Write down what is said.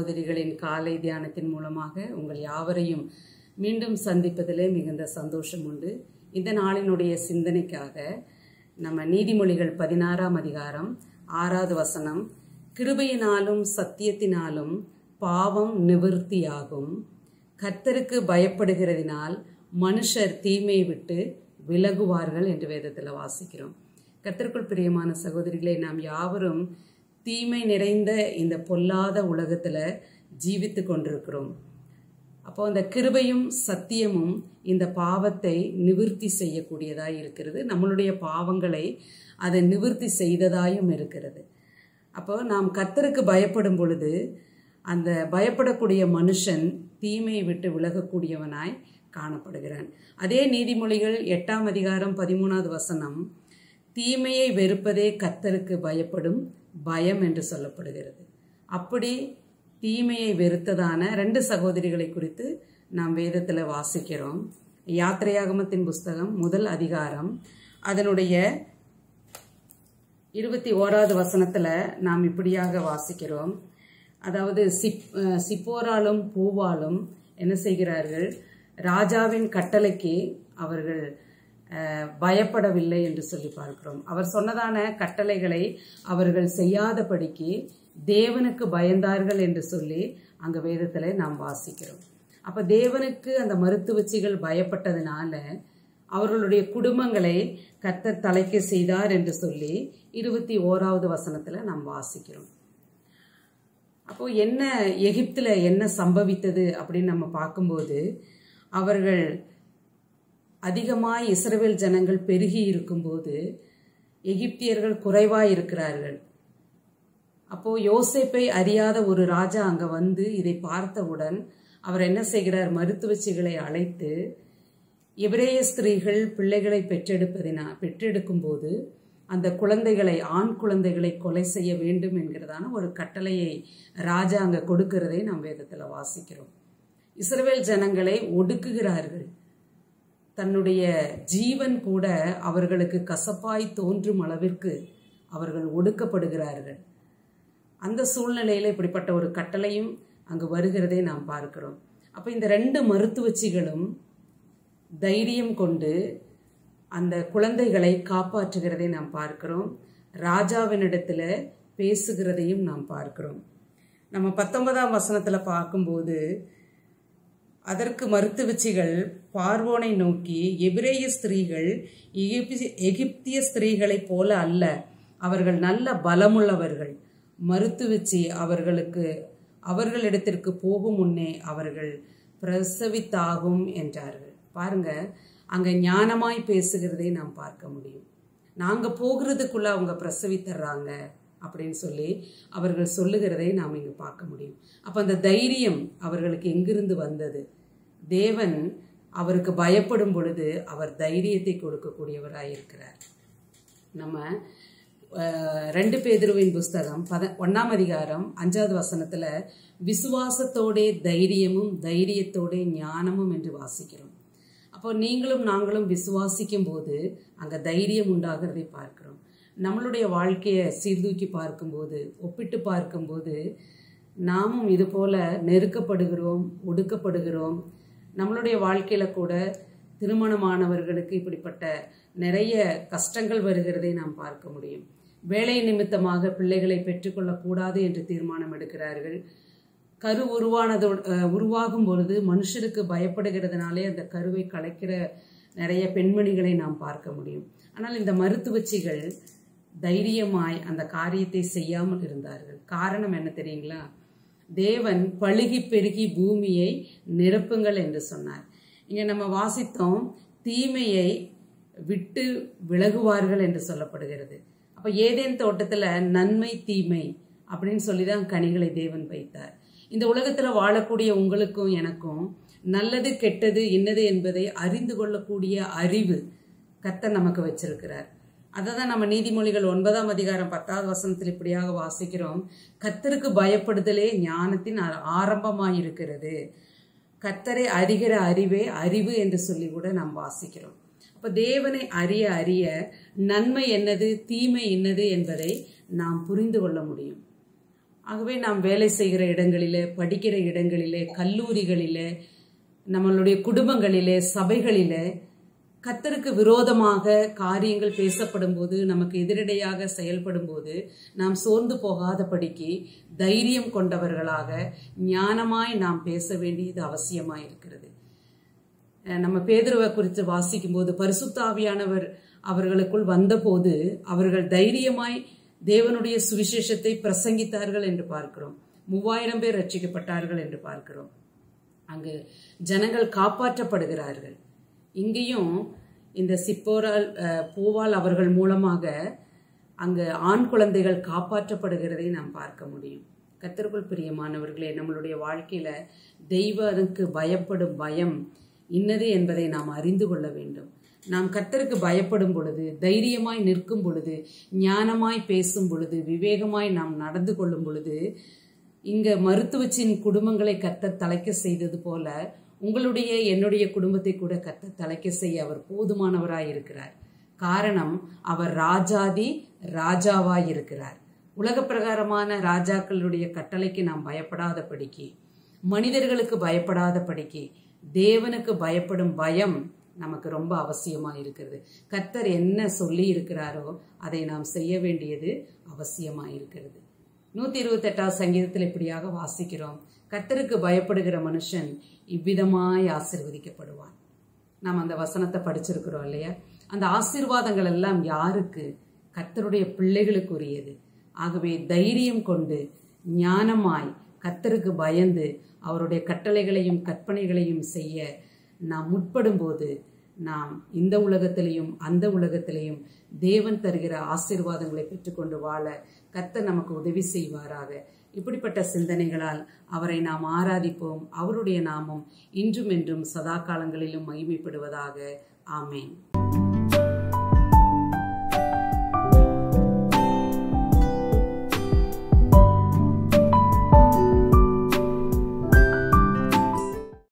சகோதரிகளின் காலை தியானத்தின் மூலமாக உங்கள் யாவரையும் மீண்டும் சந்திப்பதிலே மிகுந்த சந்தோஷம் உண்டு. இந்த நாளினுடைய சிந்தனைக்காக நம்ம நீதிமொழிகள் 16ஆம் அதிகாரம் 6வது வசனம், கிருபையினாலும் சத்தியத்தினாலும் பாவம் நிவர்த்தியாகும், கர்த்தருக்கு பயப்படுகிறதினால் மனுஷர் தீமையை விட்டு விலகுவார்கள் என்று வேதத்தில் வாசிக்கிறோம். கர்த்தருக்குள் பிரியமான சகோதரிகளை, நாம் யாவரும் தீமை நிறைந்த இந்த பொல்லாத உலகத்தில் ஜீவித்து கொண்டிருக்கிறோம். அப்போ அந்த கிருபையும் சத்தியமும் இந்த பாவத்தை நிவர்த்தி செய்யக்கூடியதாய் இருக்கிறது. நம்மளுடைய பாவங்களை அதை நிவர்த்தி செய்ததாயும் இருக்கிறது. அப்போ நாம் கர்த்தருக்கு பயப்படும் பொழுது அந்த பயப்படக்கூடிய மனுஷன் தீமையை விட்டு விலகக்கூடியவனாய் காணப்படுகிறான். அதே நீதிமொழிகள் 8ஆம் அதிகாரம் 13வது வசனம், தீமையை வெறுப்பதே கர்த்தருக்கு பயப்படும் பயம் என்று சொல்லப்படுகிறது. அப்படி தீமையை வெறுத்ததான 2 சகோதரிகளை குறித்து நாம் வேதத்தில் வாசிக்கிறோம். யாத்திரையாகமத்தின் புஸ்தகம் 1 அதிகாரம் அதனுடைய 21வது வசனத்தில் நாம் இப்படியாக வாசிக்கிறோம். அதாவது சிப்போராலும் பூவாலும் என்ன செய்கிறார்கள்? ராஜாவின் கட்டளைக்கு அவர்கள் பயப்படவில்லை என்று சொல்லி பார்க்கிறோம். அவர் சொன்னதான கட்டளைகளை அவர்கள் செய்யாதபடிக்கு தேவனுக்கு பயந்தார்கள் என்று சொல்லி அங்க வேதத்துல நாம் வாசிக்கிறோம். அப்ப தேவனுக்கு அந்த மருத்துவச்சிகள் பயப்பட்டதுனால அவர்களுடைய குடும்பங்களை கர்த்தர் தலைக்க செய்தார் என்று சொல்லி 21வது வசனத்துல நாம் வாசிக்கிறோம். அப்போ என்ன எகிப்துல என்ன சம்பவித்தது அப்படின்னு நம்ம பார்க்கும்போது, அவர்கள் அதிகமாய் இஸ்ரவேல் ஜனங்கள் பெருகி இருக்கும்போது எகிப்தியர்கள் குறைவாய் இருக்கிறார்கள். அப்போ யோசேப்பை அறியாத ஒரு ராஜா அங்க வந்து இதை பார்த்தவுடன் அவர் என்ன செய்கிறார்? மருத்துவச்சிகளை அழைத்து எபிரேய ஸ்திரீகள் பிள்ளைகளை பெற்றெடுக்கும் போது அந்த குழந்தைகளை, ஆண் குழந்தைகளை கொலை செய்ய வேண்டும் என்கிறதான ஒரு கட்டளையை ராஜா அங்க கொடுக்கிறதை நாம் வேதத்துல வாசிக்கிறோம். இஸ்ரவேல் ஜனங்களை ஒடுக்குகிறார்கள். தன்னுடைய ஜீவன் கூட அவர்களுக்கு கசப்பாய் தோன்றும் அளவிற்கு அவர்கள் ஒடுக்கப்படுகிறார்கள். அந்த சூழ்நிலையில இப்படிப்பட்ட ஒரு கட்டளையும் அங்கு வருகிறதை நாம் பார்க்கிறோம். அப்ப இந்த 2 மருத்துவச்சிகளும் தைரியம் கொண்டு அந்த குழந்தைகளை காப்பாற்றுகிறதை நாம் பார்க்கிறோம். ராஜாவினிடத்துல பேசுகிறதையும் நாம் பார்க்கிறோம். நம்ம 19ஆம் வசனத்துல பார்க்கும்போது, அதற்கு மருத்துவச்சிகள் பார்வோனை நோக்கி, எபிரேய ஸ்திரீகள் எகிப்திய ஸ்திரீகளைப் போல அல்ல, அவர்கள் நல்ல பலமுள்ளவர்கள். மருத்துவச்சி அவர்களிடத்திற்கு போகும் முன்னே அவர்கள் பிரசவித்தாகும் என்றார்கள். பாருங்க, அங்க ஞானமாய் பேசுகிறதை நாம் பார்க்க முடியும். நாங்க போகிறதுக்குள்ள அவங்க பிரசவித்தர்றாங்க அப்படின்னு சொல்லி அவர்கள் சொல்லுகிறதை நாம் இங்கு பார்க்க முடியும். அப்ப அந்த தைரியம் அவர்களுக்கு எங்கிருந்து வந்தது? தேவன் அவருக்கு பயப்படும் பொழுது அவர் தைரியத்தை கொடுக்கக்கூடியவராயிருக்கிறார். நம்ம 2 பேதுருவின் புஸ்தகம் 1ஆம் அதிகாரம் 5வது வசனத்துல விசுவாசத்தோட தைரியமும் தைரியத்தோட ஞானமும் என்று வாசிக்கிறோம். அப்போ நீங்களும் நாங்களும் விசுவாசிக்கும் போது அங்க தைரியம் உண்டாகிறதை பார்க்கிறோம். நம்மளுடைய வாழ்க்கையை சீர்தூக்கி பார்க்கும்போது, ஒப்பிட்டு பார்க்கும்போது, நாமும் இது போல நெருக்கப்படுகிறோம், ஒடுக்கப்படுகிறோம். நம்மளுடைய வாழ்க்கையில கூட திருமணமானவர்களுக்கு இப்படிப்பட்ட நிறைய கஷ்டங்கள் வருகிறதை நாம் பார்க்க முடியும். வேலை நிமித்தமாக பிள்ளைகளை பெற்றுக்கொள்ளக்கூடாது என்று தீர்மானம் எடுக்கிறார்கள். கரு உருவாகும் பொழுது மனுஷருக்கு பயப்படுகிறதுனாலே அந்த கருவை கலைக்கிற நிறைய பெண்மணிகளை நாம் பார்க்க முடியும். ஆனால் இந்த மருத்துவச்சிகள் தைரியமாய் அந்த காரியத்தை செய்யாமல் இருந்தார்கள். காரணம் என்ன தெரியுங்களா? தேவன் பழுகி பெருகி பூமியை நிரப்புங்கள் என்று சொன்னார். இங்க நம்ம வாசித்தோம், தீமையை விட்டு விலகுவார்கள் என்று சொல்லப்படுகிறது. அப்ப ஏதேன் தோட்டத்துல நன்மை தீமை அப்படின்னு சொல்லிதான் கனிகளை தேவன் வைத்தார். இந்த உலகத்துல வாழக்கூடிய உங்களுக்கும் எனக்கும் நல்லது கெட்டது இன்னது என்பதை அறிந்து கொள்ளக்கூடிய அறிவு கர்த்தர் நமக்கு வச்சிருக்கிறார். அதான் நம்ம நீதிமொழிகள் 9ஆம் அதிகாரம் 10வது வசனத்தில் இப்படியாக வாசிக்கிறோம், கர்த்தருக்கு பயப்படுதலே ஞானத்தின் ஆரம்பமாயிருக்கிறது, கர்த்தரை அறிகிற அறிவே அறிவு என்று சொல்லி கூட நாம் வாசிக்கிறோம். அப்ப தேவனை அறிய அறிய நன்மை என்னது தீமை என்னது என்பதை நாம் புரிந்து கொள்ள முடியும். ஆகவே நாம் வேலை செய்கிற இடங்களிலே, படிக்கிற இடங்களிலே, கல்லூரிகளிலே, நம்மளுடைய குடும்பங்களிலே, சபைகளிலே கர்த்தருக்கு விரோதமாக காரியங்கள் பேசப்படும் போது, நமக்கு எதிரடையாக செயல்படும் போது நாம் சோர்ந்து போகாதபடிக்கு தைரியம் கொண்டவர்களாக ஞானமாய் நாம் பேச வேண்டியது அவசியமாய் இருக்கிறது. நம்ம பேதுருவை குறித்து வாசிக்கும் போது, பரிசுத்த ஆவியானவர் அவர்களுக்குள் வந்தபோது அவர்கள் தைரியமாய் தேவனுடைய சுவிசேஷத்தை பிரசங்கித்தார்கள் என்று பார்க்கிறோம். 3000 பேர் ரட்சிக்கப்பட்டார்கள் என்று பார்க்கிறோம். அங்கு ஜனங்கள் காப்பாற்றப்படுகிறார்கள். இங்கேயும் இந்த சிப்போரால் பூவால் அவர்கள் மூலமாக அங்கு ஆண் குழந்தைகள் காப்பாற்றப்படுகிறதை நாம் பார்க்க முடியும். கர்த்தருக்குள் பிரியமானவர்களே, நம்மளுடைய வாழ்க்கையில தெய்வனுக்கு பயப்படும் பயம் இன்னது என்பதை நாம் அறிந்து கொள்ள வேண்டும். நாம் கர்த்தருக்கு பயப்படும் பொழுது, தைரியமாய் நிற்கும் பொழுது, ஞானமாய் பேசும் பொழுது, விவேகமாய் நாம் நடந்து கொள்ளும் பொழுது, இங்க மருத்துவச்சின் குடும்பங்களை கர்த்தர் தலைக்க செய்தது போல உங்களுடைய என்னுடைய குடும்பத்தை கூட கர்த்தர் தலைக்க செய்ய அவர் போதுமானவராய் இருக்கிறார். காரணம், அவர் ராஜாதி ராஜாவாய் இருக்கிறார். உலக பிரகாரமான ராஜாக்களுடைய கட்டளைக்கு நாம் பயப்படாதபடிக்கு, மனிதர்களுக்கு பயப்படாதபடிக்கு தேவனுக்கு பயப்படும் பயம் நமக்கு ரொம்ப அவசியமா இருக்கிறது. கர்த்தர் என்ன சொல்லி இருக்கிறாரோ அதை நாம் செய்ய வேண்டியது அவசியமா இருக்கிறது. 128வது சங்கீதத்தில் இப்படியாக வாசிக்கிறோம், கர்த்தருக்கு பயப்படுகிற மனுஷன் இவ்விதமாய் ஆசீர்வதிக்கப்படுவான். நாம் அந்த வசனத்தை படிச்சிருக்கிறோம் இல்லையா? அந்த ஆசீர்வாதங்கள் எல்லாம் யாருக்கு? கர்த்தருடைய பிள்ளைகளுக்கு உரியது. ஆகவே தைரியம் கொண்டு ஞானமாய் கர்த்தருக்கு பயந்து அவருடைய கட்டளைகளையும் கற்பனைகளையும் செய்ய நாம் முற்படும் போது நாம் இந்த உலகத்திலையும் அந்த உலகத்திலையும் தேவன் தருகிற ஆசீர்வாதங்களை பெற்றுக்கொண்டு வாழ கர்த்தர் நமக்கு உதவி செய்வாராக. இப்படிப்பட்ட சிந்தனைகளால் அவரை நாம் ஆராதிப்போம். அவருடைய நாமம் இன்றும் என்றும் சதா காலங்களிலும் மகிமைப்படுவதாக. ஆமேன்.